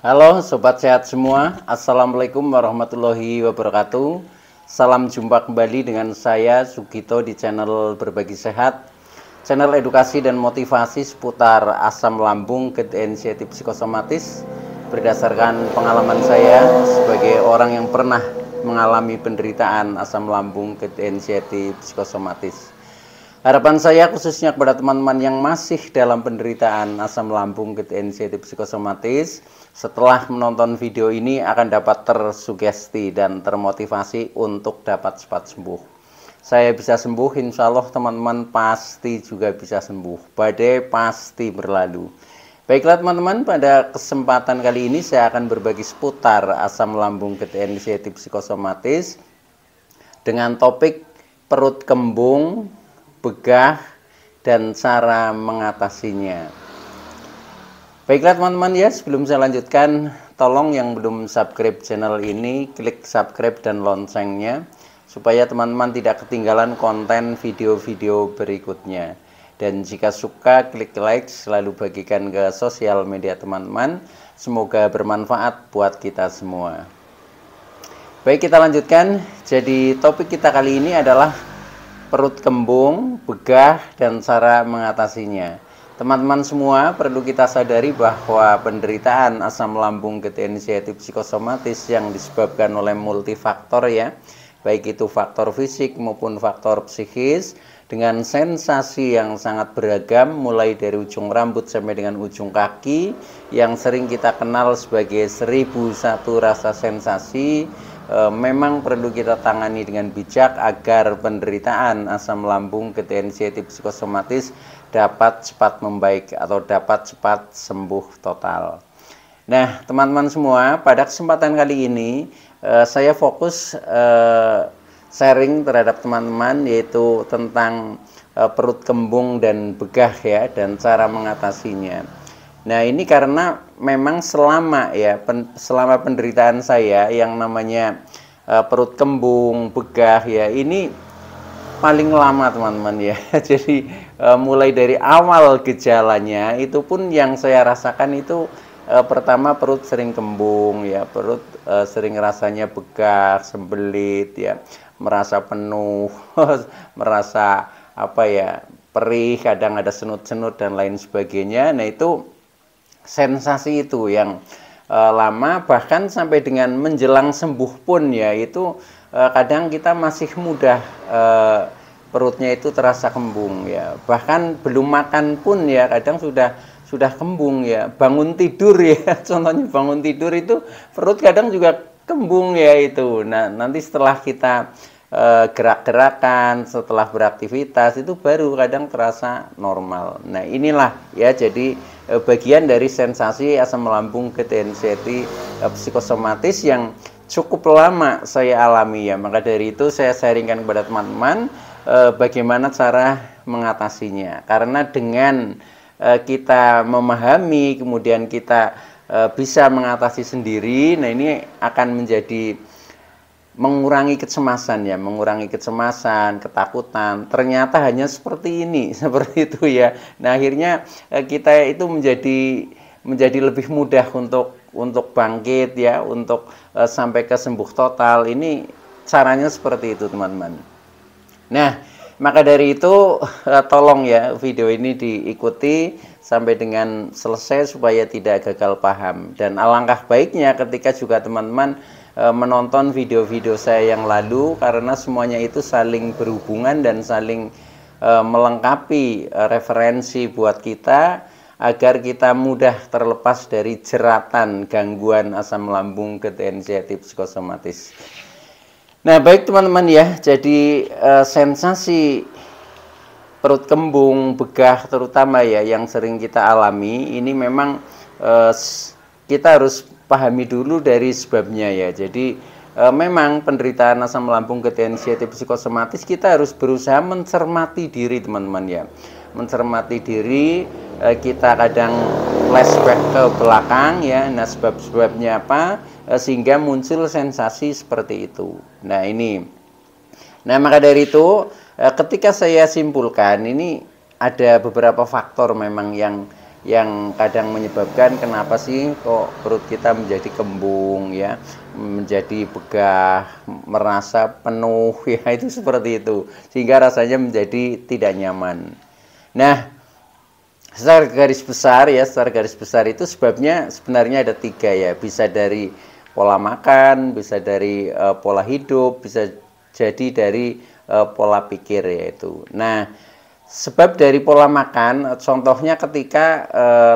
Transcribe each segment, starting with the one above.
Halo Sobat Sehat semua, Assalamualaikum warahmatullahi wabarakatuh. Salam jumpa kembali dengan saya Sugito di channel Berbagi Sehat, channel edukasi dan motivasi seputar asam lambung, gejala inisiatif psikosomatis. Berdasarkan pengalaman saya sebagai orang yang pernah mengalami penderitaan asam lambung, gejala inisiatif psikosomatis. Harapan saya khususnya kepada teman-teman yang masih dalam penderitaan asam lambung, gejala inisiatif psikosomatis, setelah menonton video ini akan dapat tersugesti dan termotivasi untuk dapat cepat sembuh. Saya bisa sembuh, insya Allah teman-teman pasti juga bisa sembuh. Badai pasti berlalu. Baiklah teman-teman, pada kesempatan kali ini saya akan berbagi seputar asam lambung, gejala inisiatif psikosomatis dengan topik perut kembung, begah, dan cara mengatasinya. Baiklah teman-teman ya, sebelum saya lanjutkan, tolong yang belum subscribe channel ini, klik subscribe dan loncengnya, supaya teman-teman tidak ketinggalan konten video-video berikutnya. Dan jika suka, klik like, selalu bagikan ke sosial media teman-teman. Semoga bermanfaat buat kita semua. Baik, kita lanjutkan. Jadi topik kita kali ini adalah perut kembung, begah, dan cara mengatasinya. Teman-teman semua perlu kita sadari bahwa penderitaan asam lambung, gejala inisiatif psikosomatis yang disebabkan oleh multifaktor ya, baik itu faktor fisik maupun faktor psikis, dengan sensasi yang sangat beragam mulai dari ujung rambut sampai dengan ujung kaki yang sering kita kenal sebagai 1001 rasa sensasi. Memang perlu kita tangani dengan bijak agar penderitaan asam lambung, gejala inisiatif psikosomatis dapat cepat membaik atau dapat cepat sembuh total. Nah teman-teman semua, pada kesempatan kali ini saya fokus sharing terhadap teman-teman yaitu tentang perut kembung dan begah ya, dan cara mengatasinya. Nah ini karena memang selama penderitaan saya yang namanya perut kembung, begah ya, ini paling lama teman-teman ya. Jadi mulai dari awal gejalanya itu pun yang saya rasakan itu pertama perut sering kembung ya, perut sering rasanya begah, sembelit ya, merasa penuh, merasa perih, kadang ada senut-senut dan lain sebagainya. Nah itu sensasi itu yang lama, bahkan sampai dengan menjelang sembuh pun ya, itu kadang kita masih mudah perutnya itu terasa kembung ya, bahkan belum makan pun ya kadang sudah kembung ya, bangun tidur ya contohnya bangun tidur itu perut kadang juga kembung ya itu. Nah nanti setelah kita gerak-gerakan, setelah beraktivitas itu baru kadang terasa normal. Nah inilah ya, jadi bagian dari sensasi asam lambung, gejala inisiatif psikosomatis yang cukup lama saya alami ya. Maka dari itu saya sharingkan kepada teman-teman bagaimana cara mengatasinya. Karena dengan kita memahami, kemudian kita bisa mengatasi sendiri, nah ini akan menjadi mengurangi kecemasan ya, mengurangi kecemasan, ketakutan. Ternyata hanya seperti ini, seperti itu ya. Nah akhirnya kita itu menjadi lebih mudah untuk bangkit ya, untuk sampai ke sembuh total. Ini caranya seperti itu teman-teman. Nah maka dari itu tolong ya video ini diikuti sampai dengan selesai supaya tidak gagal paham. Dan alangkah baiknya ketika juga teman-teman menonton video-video saya yang lalu, karena semuanya itu saling berhubungan dan saling melengkapi referensi buat kita agar kita mudah terlepas dari jeratan gangguan asam lambung, gejala inisiatif psikosomatis. Nah baik teman-teman ya, jadi sensasi perut kembung, begah terutama ya yang sering kita alami ini memang kita harus pahami dulu dari sebabnya ya. Jadi memang penderitaan asam lambung, gejala inisiatif psikosomatis kita harus berusaha mencermati diri teman-teman ya. Mencermati diri, kita kadang flashback ke belakang ya. Nah sebab-sebabnya apa sehingga muncul sensasi seperti itu. Nah ini, nah maka dari itu ketika saya simpulkan ini ada beberapa faktor memang yang yang kadang menyebabkan kenapa sih kok perut kita menjadi kembung ya, menjadi begah, merasa penuh ya, itu seperti itu, sehingga rasanya menjadi tidak nyaman. Nah, secara garis besar itu sebabnya sebenarnya ada 3 ya, bisa dari pola makan, bisa dari pola hidup, bisa jadi dari pola pikir yaitu. Nah, sebab dari pola makan, contohnya ketika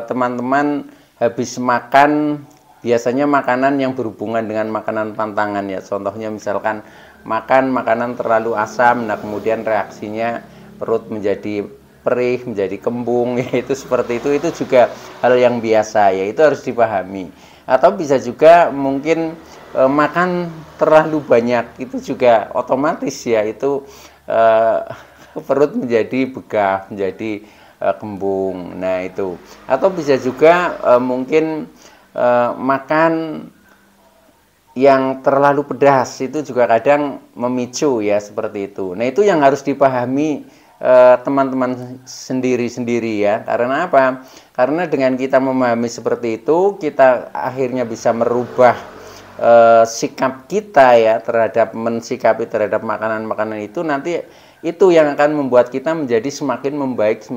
teman-teman habis makan, biasanya makanan yang berhubungan dengan makanan pantangan ya. Contohnya misalkan makan makanan terlalu asam, nah kemudian reaksinya perut menjadi perih, menjadi kembung, ya itu seperti itu juga hal yang biasa ya, itu harus dipahami. Atau bisa juga mungkin makan terlalu banyak, itu juga otomatis ya, itu perut menjadi begah, menjadi kembung. Nah itu. Atau bisa juga mungkin makan yang terlalu pedas, itu juga kadang memicu ya, seperti itu. Nah itu yang harus dipahami teman-teman sendiri-sendiri ya. Karena apa? Karena dengan kita memahami seperti itu, kita akhirnya bisa merubah sikap kita ya terhadap mensikapi terhadap makanan-makanan itu. Nanti itu yang akan membuat kita menjadi semakin membaik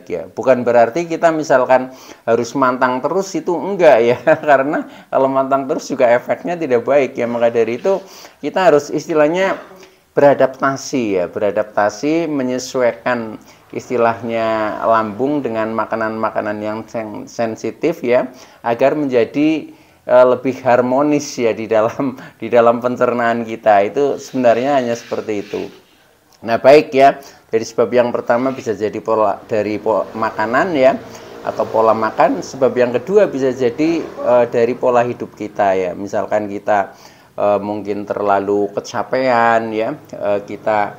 ya. Bukan berarti kita misalkan harus mantang terus, itu enggak ya. Karena kalau mantang terus juga efeknya tidak baik ya. Maka dari itu kita harus istilahnya beradaptasi ya, beradaptasi, menyesuaikan istilahnya lambung dengan makanan-makanan yang sensitif ya, agar menjadi lebih harmonis ya di dalam pencernaan kita. Itu sebenarnya hanya seperti itu. Nah baik ya, dari sebab yang pertama bisa jadi dari makanan ya, atau pola makan. Sebab yang kedua bisa jadi dari pola hidup kita ya. Misalkan kita mungkin terlalu kecapean ya, kita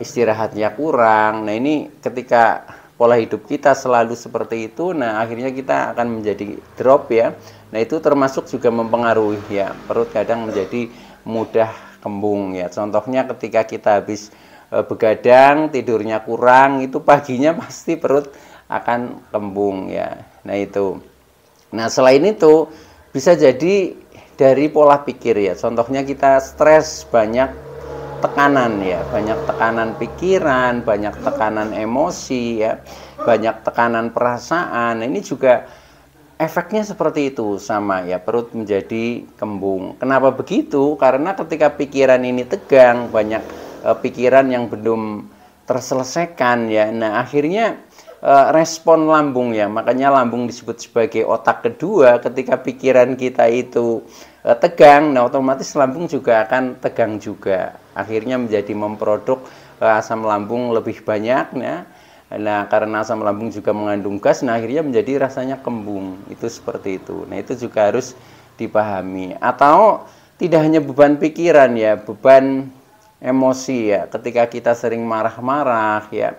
istirahatnya kurang. Nah ini ketika pola hidup kita selalu seperti itu, nah akhirnya kita akan menjadi drop ya. Nah itu termasuk juga mempengaruhi ya, perut kadang menjadi mudah kembung ya. Contohnya ketika kita habis begadang, tidurnya kurang, itu paginya pasti perut akan kembung ya. Nah itu. Nah selain itu bisa jadi dari pola pikir ya. Contohnya kita stres, banyak tekanan ya, banyak tekanan pikiran, banyak tekanan emosi ya, banyak tekanan perasaan. Nah, ini juga efeknya seperti itu sama ya, perut menjadi kembung. Kenapa begitu? Karena ketika pikiran ini tegang, banyak pikiran yang belum terselesaikan ya. Nah, akhirnya respon lambung ya, makanya lambung disebut sebagai otak kedua. Ketika pikiran kita itu tegang, nah otomatis lambung juga akan tegang juga. Akhirnya menjadi memproduk asam lambung lebih banyak ya. Nah, karena asam lambung juga mengandung gas, nah akhirnya menjadi rasanya kembung. Itu seperti itu. Nah, itu juga harus dipahami. Atau tidak hanya beban pikiran ya, beban emosi ya. Ketika kita sering marah-marah ya,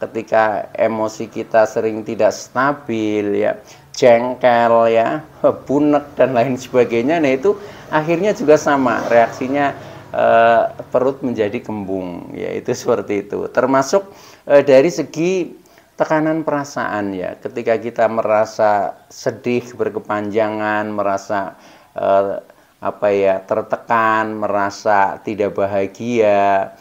ketika emosi kita sering tidak stabil ya, jengkel ya, bunek dan lain sebagainya. Nah itu akhirnya juga sama reaksinya, perut menjadi kembung ya, itu seperti itu. Termasuk dari segi tekanan perasaan ya, ketika kita merasa sedih berkepanjangan, merasa tertekan, merasa tidak bahagia,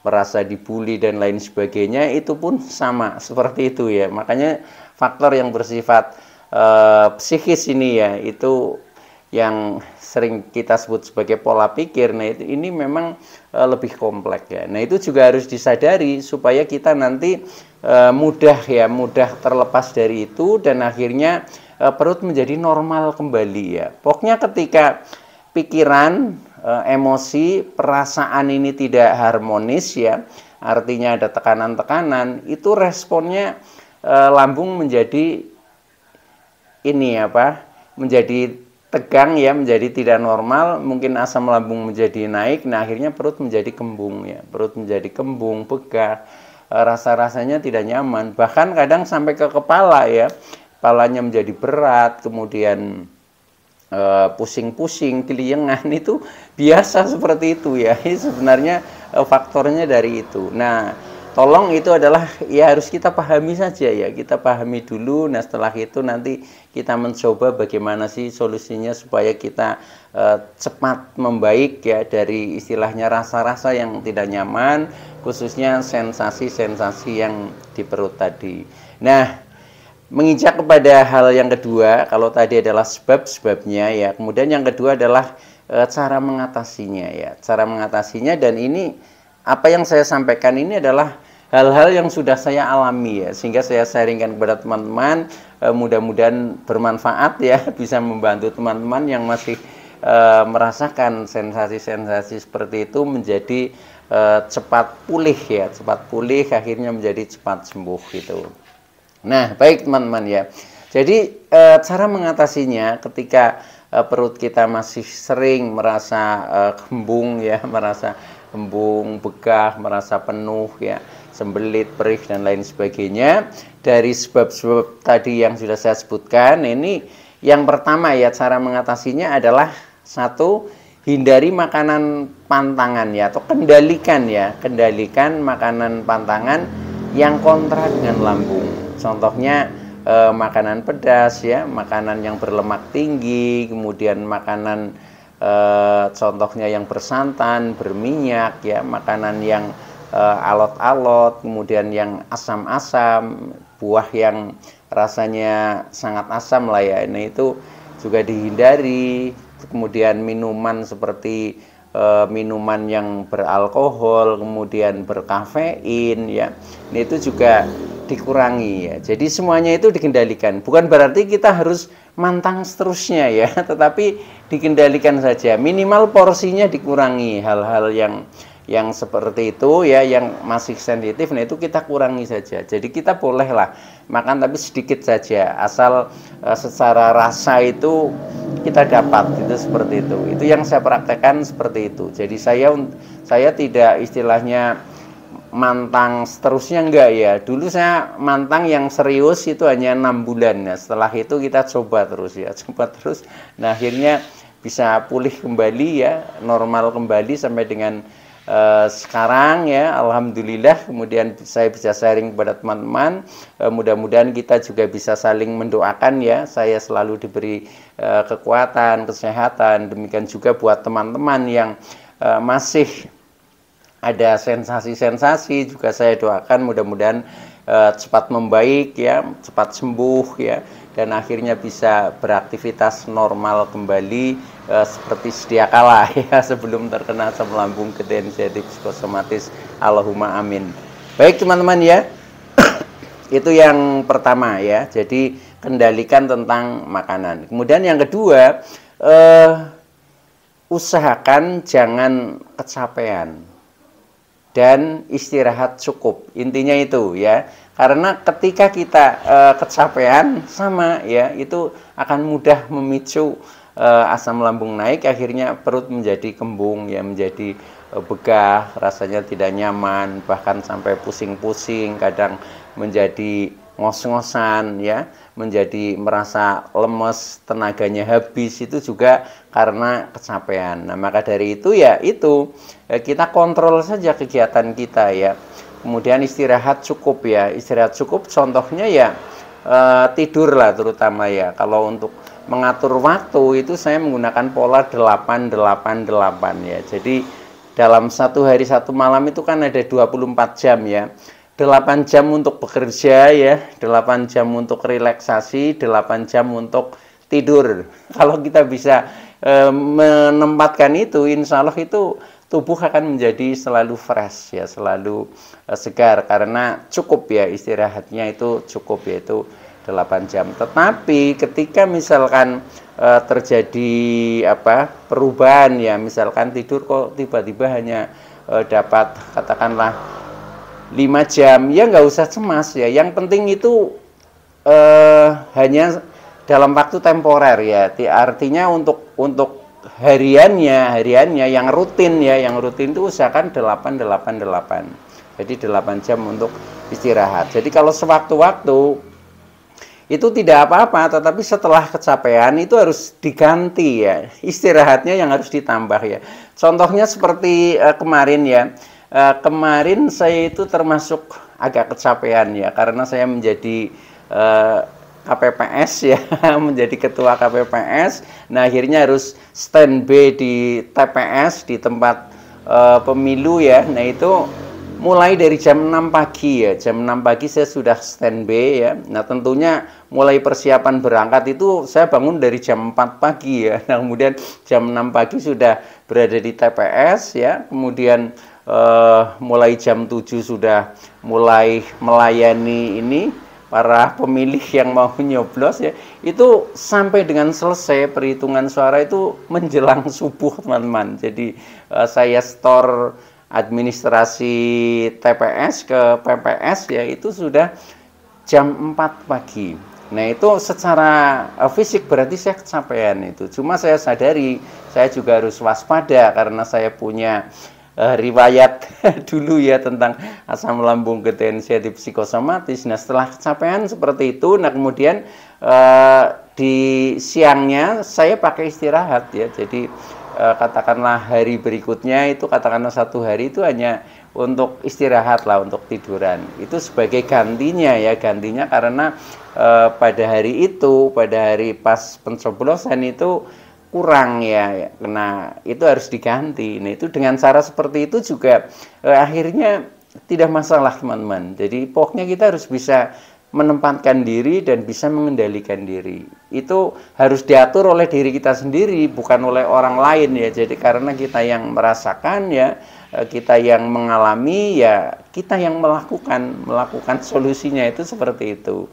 merasa dibully dan lain sebagainya, itu pun sama seperti itu ya. Makanya faktor yang bersifat psikis ini ya, itu yang sering kita sebut sebagai pola pikir. Nah ini memang lebih kompleks ya. Nah itu juga harus disadari supaya kita nanti mudah terlepas dari itu, dan akhirnya perut menjadi normal kembali ya. Pokoknya ketika pikiran, emosi, perasaan ini tidak harmonis ya, artinya ada tekanan-tekanan, itu responnya lambung menjadi menjadi tegang ya, menjadi tidak normal, mungkin asam lambung menjadi naik. Nah akhirnya perut menjadi kembung ya, perut menjadi kembung, begah, rasa-rasanya tidak nyaman, bahkan kadang sampai ke kepala ya, kepalanya menjadi berat, kemudian pusing-pusing, keliengan, itu biasa seperti itu ya. Ini sebenarnya faktornya dari itu. Nah tolong itu adalah ya harus kita pahami saja ya, kita pahami dulu. Nah setelah itu nanti kita mencoba bagaimana sih solusinya supaya kita cepat membaik ya dari istilahnya rasa-rasa yang tidak nyaman, khususnya sensasi-sensasi yang di perut tadi. Nah, menginjak kepada hal yang kedua, kalau tadi adalah sebab-sebabnya ya, kemudian yang kedua adalah cara mengatasinya ya, cara mengatasinya. Dan ini apa yang saya sampaikan ini adalah hal-hal yang sudah saya alami ya, sehingga saya sharingkan kepada teman-teman, mudah-mudahan bermanfaat ya, bisa membantu teman-teman yang masih merasakan sensasi-sensasi seperti itu menjadi cepat pulih ya, cepat pulih akhirnya menjadi cepat sembuh gitu. Nah, baik teman-teman ya. Jadi cara mengatasinya ketika perut kita masih sering merasa kembung ya, merasa kembung, begah, merasa penuh ya, sembelit, perih dan lain sebagainya. Dari sebab-sebab tadi yang sudah saya sebutkan, ini yang pertama ya, cara mengatasinya adalah satu, hindari makanan pantangan ya, atau kendalikan ya, kendalikan makanan pantangan yang kontra dengan lambung. Contohnya makanan pedas ya, makanan yang berlemak tinggi, kemudian makanan contohnya yang bersantan, berminyak ya, makanan yang alot-alot, kemudian yang asam-asam, buah yang rasanya sangat asam lah ya, ini itu juga dihindari. Kemudian minuman seperti minuman yang beralkohol, kemudian berkafein ya, ini itu juga dikurangi ya. Jadi semuanya itu dikendalikan. Bukan berarti kita harus mantang seterusnya ya, tetapi dikendalikan saja. Minimal porsinya dikurangi, hal-hal yang seperti itu ya, yang masih sensitif, nah itu kita kurangi saja. Jadi kita bolehlah makan tapi sedikit saja, asal secara rasa itu kita dapat, itu seperti itu. Itu yang saya praktekkan seperti itu. Jadi saya tidak istilahnya mantang seterusnya, enggak ya. Dulu saya mantang yang serius itu hanya 6 bulan ya. Setelah itu kita coba terus ya, coba terus. Nah akhirnya bisa pulih kembali ya, normal kembali sampai dengan sekarang ya, alhamdulillah. Kemudian saya bisa sharing kepada teman-teman, mudah-mudahan kita juga bisa saling mendoakan ya. Saya selalu diberi kekuatan, kesehatan. Demikian juga buat teman-teman yang masih ada sensasi-sensasi, juga saya doakan mudah-mudahan cepat membaik ya, cepat sembuh ya, dan akhirnya bisa beraktivitas normal kembali seperti sedia kala ya, sebelum terkena asam lambung, ketensiatif, psikosomatis. Allahumma amin. Baik teman-teman ya, itu yang pertama ya, jadi kendalikan tentang makanan. Kemudian yang kedua, usahakan jangan kecapean dan istirahat cukup. Intinya itu ya, karena ketika kita kecapean sama ya, itu akan mudah memicu asam lambung naik, akhirnya perut menjadi kembung ya, menjadi begah, rasanya tidak nyaman, bahkan sampai pusing-pusing, kadang menjadi ngos-ngosan ya, menjadi merasa lemes, tenaganya habis, itu juga karena kecapean. Nah maka dari itu ya, itu kita kontrol saja kegiatan kita ya, kemudian istirahat cukup ya, istirahat cukup contohnya ya tidur lah terutama ya. Kalau untuk mengatur waktu itu saya menggunakan pola 8-8-8 ya. Jadi dalam satu hari satu malam itu kan ada 24 jam ya. 8 jam untuk bekerja ya, 8 jam untuk relaksasi, 8 jam untuk tidur. Kalau kita bisa menempatkan itu, insya Allah itu tubuh akan menjadi selalu fresh ya, selalu segar, karena cukup ya istirahatnya, itu cukup, yaitu 8 jam. Tetapi ketika misalkan terjadi perubahan ya, misalkan tidur kok tiba-tiba hanya dapat katakanlah 5 jam, ya nggak usah cemas ya. Yang penting itu hanya dalam waktu temporer ya. Artinya untuk hariannya yang rutin ya, yang rutin itu usahakan 8-8-8. Jadi 8 jam untuk istirahat. Jadi kalau sewaktu-waktu itu tidak apa-apa, tetapi setelah kecapean itu harus diganti ya, istirahatnya yang harus ditambah ya. Contohnya seperti kemarin ya, kemarin saya itu termasuk agak kecapean ya, karena saya menjadi KPPS ya, menjadi ketua KPPS. Nah, akhirnya harus standby di TPS, di tempat pemilu ya. Nah, itu mulai dari jam 6 pagi ya. Jam 6 pagi saya sudah standby ya. Nah, tentunya mulai persiapan berangkat itu saya bangun dari jam 4 pagi ya. Nah, kemudian jam 6 pagi sudah berada di TPS ya. Kemudian mulai jam 7 sudah mulai melayani ini para pemilih yang mau nyoblos ya. Itu sampai dengan selesai perhitungan suara itu menjelang subuh, teman-teman. Jadi saya store administrasi TPS ke PPS ya, itu sudah jam 4 pagi. Nah, itu secara fisik berarti saya kecapean itu. Cuma saya sadari saya juga harus waspada karena saya punya riwayat dulu ya tentang asam lambung ketensiatif psikosomatis. Nah, setelah kecapean seperti itu, nah kemudian di siangnya saya pakai istirahat ya. Jadi katakanlah hari berikutnya itu, katakanlah satu hari itu hanya untuk istirahat lah, untuk tiduran. Itu sebagai gantinya ya, gantinya karena pada hari itu, pada hari pas pencoblosan itu kurang ya. Nah, itu harus diganti. Nah, itu dengan cara seperti itu juga akhirnya tidak masalah, teman-teman. Jadi pokoknya kita harus bisa menempatkan diri dan bisa mengendalikan diri. Itu harus diatur oleh diri kita sendiri, bukan oleh orang lain ya. Jadi karena kita yang merasakan ya, kita yang mengalami ya, kita yang melakukan solusinya itu seperti itu.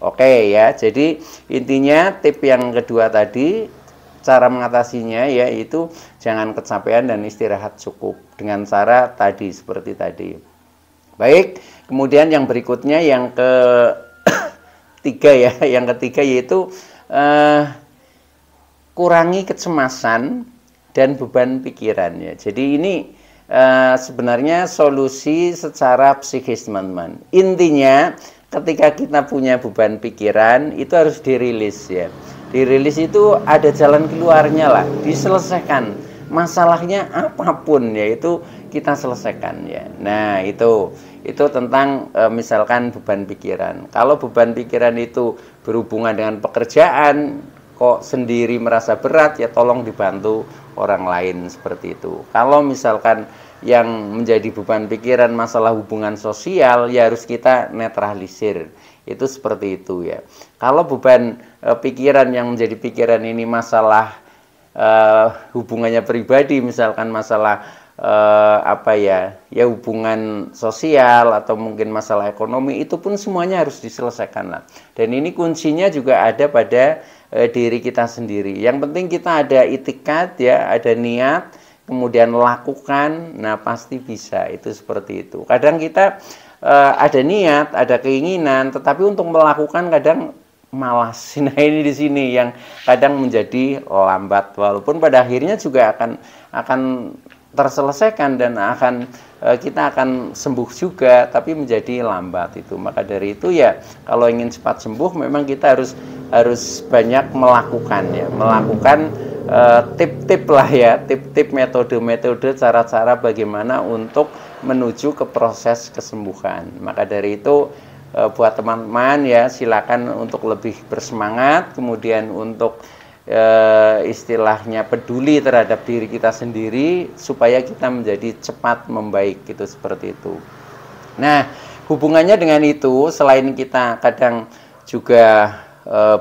Oke ya. Jadi intinya tip yang kedua tadi, cara mengatasinya yaitu jangan kecapean dan istirahat cukup dengan cara tadi, seperti tadi. Baik, kemudian yang berikutnya yang ketiga ya, yang ketiga yaitu kurangi kecemasan dan beban pikiran ya. Jadi ini sebenarnya solusi secara psikis, teman-teman. Intinya ketika kita punya beban pikiran itu harus dirilis ya. Dirilis itu ada jalan keluarnya lah, diselesaikan. Masalahnya apapun ya itu kita selesaikan ya. Nah, itu tentang misalkan beban pikiran. Kalau beban pikiran itu berhubungan dengan pekerjaan, kok sendiri merasa berat ya, tolong dibantu orang lain, seperti itu. Kalau misalkan yang menjadi beban pikiran masalah hubungan sosial ya harus kita netralisir. Itu seperti itu ya. Kalau beban pikiran yang menjadi pikiran ini masalah hubungannya pribadi, misalkan masalah hubungan sosial atau mungkin masalah ekonomi, itu pun semuanya harus diselesaikan lah. Dan ini kuncinya juga ada pada diri kita sendiri. Yang penting kita ada itikad ya, ada niat, kemudian lakukan. Nah, pasti bisa. Itu seperti itu. Kadang kita ada niat, ada keinginan, tetapi untuk melakukan kadang malas. Nah, ini di sini yang kadang menjadi lambat, walaupun pada akhirnya juga akan terselesaikan dan kita akan sembuh juga, tapi menjadi lambat itu. Maka dari itu ya, kalau ingin cepat sembuh memang kita harus banyak melakukan ya, melakukan tip-tip lah ya, tip-tip, metode-metode, cara-cara bagaimana untuk menuju ke proses kesembuhan. Maka dari itu buat teman-teman ya, silakan untuk lebih bersemangat, kemudian untuk istilahnya peduli terhadap diri kita sendiri supaya kita menjadi cepat membaik, gitu, seperti itu. Nah, hubungannya dengan itu, selain kita kadang juga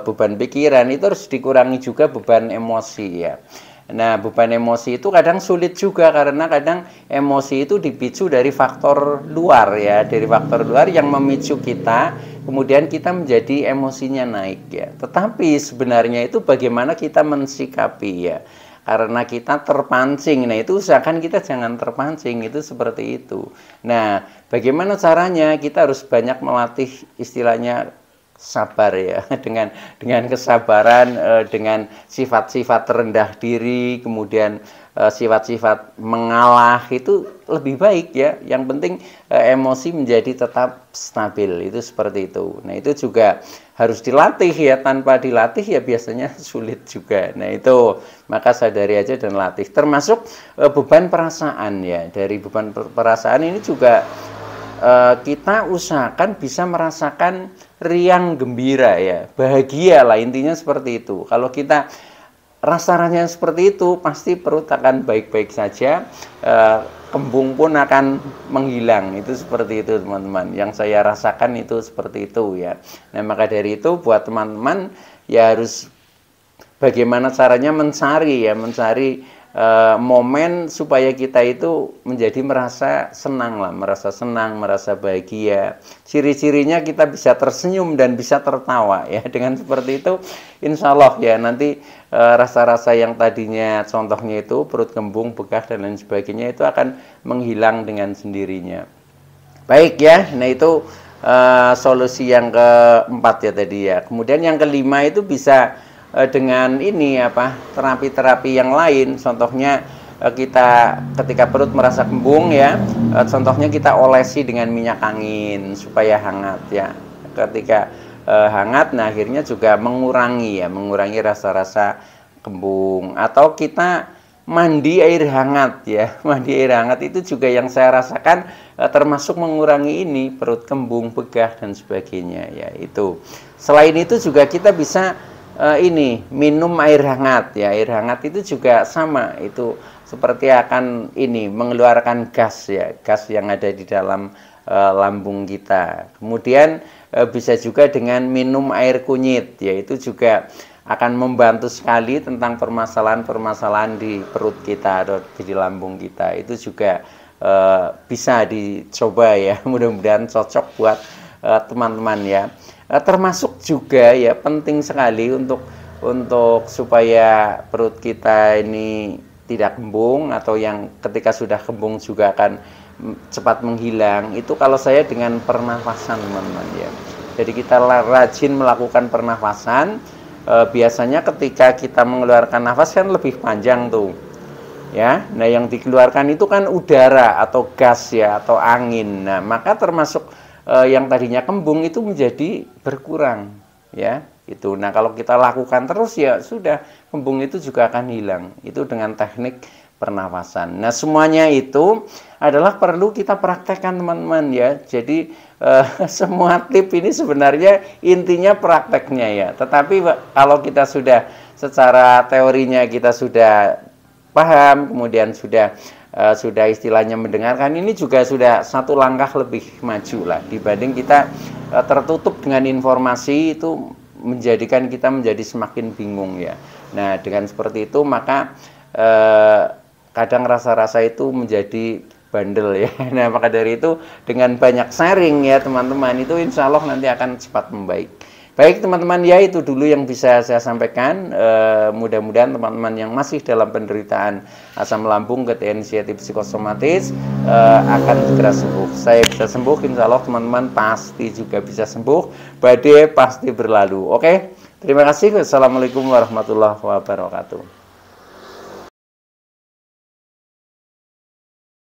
beban pikiran, itu harus dikurangi juga beban emosi ya. Nah, beban emosi itu kadang sulit juga karena kadang emosi itu dipicu dari faktor luar ya, dari faktor luar yang memicu kita, kemudian kita menjadi emosinya naik ya. Tetapi sebenarnya itu bagaimana kita mensikapi ya. Karena kita terpancing, nah itu usahakan kita jangan terpancing, itu seperti itu. Nah, bagaimana caranya? Kita harus banyak melatih istilahnya sabar ya, dengan kesabaran, dengan sifat-sifat rendah diri, kemudian sifat-sifat mengalah itu lebih baik ya. Yang penting emosi menjadi tetap stabil, itu seperti itu. Nah itu juga harus dilatih ya, tanpa dilatih ya biasanya sulit juga. Nah itu maka sadari aja dan latih. Termasuk beban perasaan ya, dari beban perasaan ini juga kita usahakan bisa merasakan riang gembira ya, bahagia lah intinya seperti itu. Kalau kita rasanya seperti itu, pasti perut akan baik-baik saja, kembung pun akan menghilang. Itu seperti itu teman-teman, yang saya rasakan itu seperti itu ya. Nah maka dari itu buat teman-teman ya harus bagaimana caranya mencari momen supaya kita itu menjadi merasa senang lah, merasa senang, merasa bahagia. Ciri-cirinya kita bisa tersenyum dan bisa tertawa ya. Dengan seperti itu insya Allah ya nanti rasa-rasa yang tadinya contohnya itu perut kembung, begah dan lain sebagainya itu akan menghilang dengan sendirinya. Baik ya, nah itu solusi yang keempat ya tadi ya. Kemudian yang kelima itu bisa dengan ini terapi-terapi yang lain. Contohnya kita ketika perut merasa kembung ya, contohnya kita olesi dengan minyak angin supaya hangat ya. Ketika hangat, nah akhirnya juga mengurangi rasa-rasa kembung. Atau kita mandi air hangat ya, mandi air hangat itu juga yang saya rasakan termasuk mengurangi ini perut kembung, begah dan sebagainya ya. Itu selain itu juga kita bisa minum air hangat ya. Air hangat itu juga sama, itu seperti akan mengeluarkan gas ya, gas yang ada di dalam lambung kita. Kemudian bisa juga dengan minum air kunyit ya, itu juga akan membantu sekali tentang permasalahan-permasalahan di perut kita atau di lambung kita. Itu juga bisa dicoba ya, mudah-mudahan cocok buat teman-teman ya. Termasuk juga ya penting sekali untuk supaya perut kita ini tidak kembung, atau yang ketika sudah kembung juga akan cepat menghilang. Itu kalau saya dengan pernafasan teman-teman ya. Jadi kita rajin melakukan pernafasan. Biasanya ketika kita mengeluarkan nafas kan lebih panjang tuh ya. Nah yang dikeluarkan itu kan udara atau gas ya, atau angin. Nah maka termasuk yang tadinya kembung itu menjadi berkurang ya itu. Nah kalau kita lakukan terus ya sudah, kembung itu juga akan hilang, itu dengan teknik pernafasan. Nah semuanya itu adalah perlu kita praktekkan teman-teman ya. Jadi semua tip ini sebenarnya intinya prakteknya ya. Tetapi kalau kita sudah secara teorinya kita sudah paham, kemudian sudah istilahnya mendengarkan, ini juga sudah satu langkah lebih maju lah dibanding kita tertutup dengan informasi. Itu menjadikan kita menjadi semakin bingung ya. Nah dengan seperti itu maka kadang rasa-rasa itu menjadi bandel ya. Nah maka dari itu dengan banyak sharing ya teman-teman, itu insya Allah nanti akan cepat membaik. Baik teman-teman ya, itu dulu yang bisa saya sampaikan. Mudah-mudahan teman-teman yang masih dalam penderitaan asam lambung, gejala inisiatif psikosomatis akan segera sembuh. Saya bisa sembuh, insya Allah teman-teman pasti juga bisa sembuh. Badai pasti berlalu. Oke, terima kasih. Wassalamualaikum warahmatullahi wabarakatuh.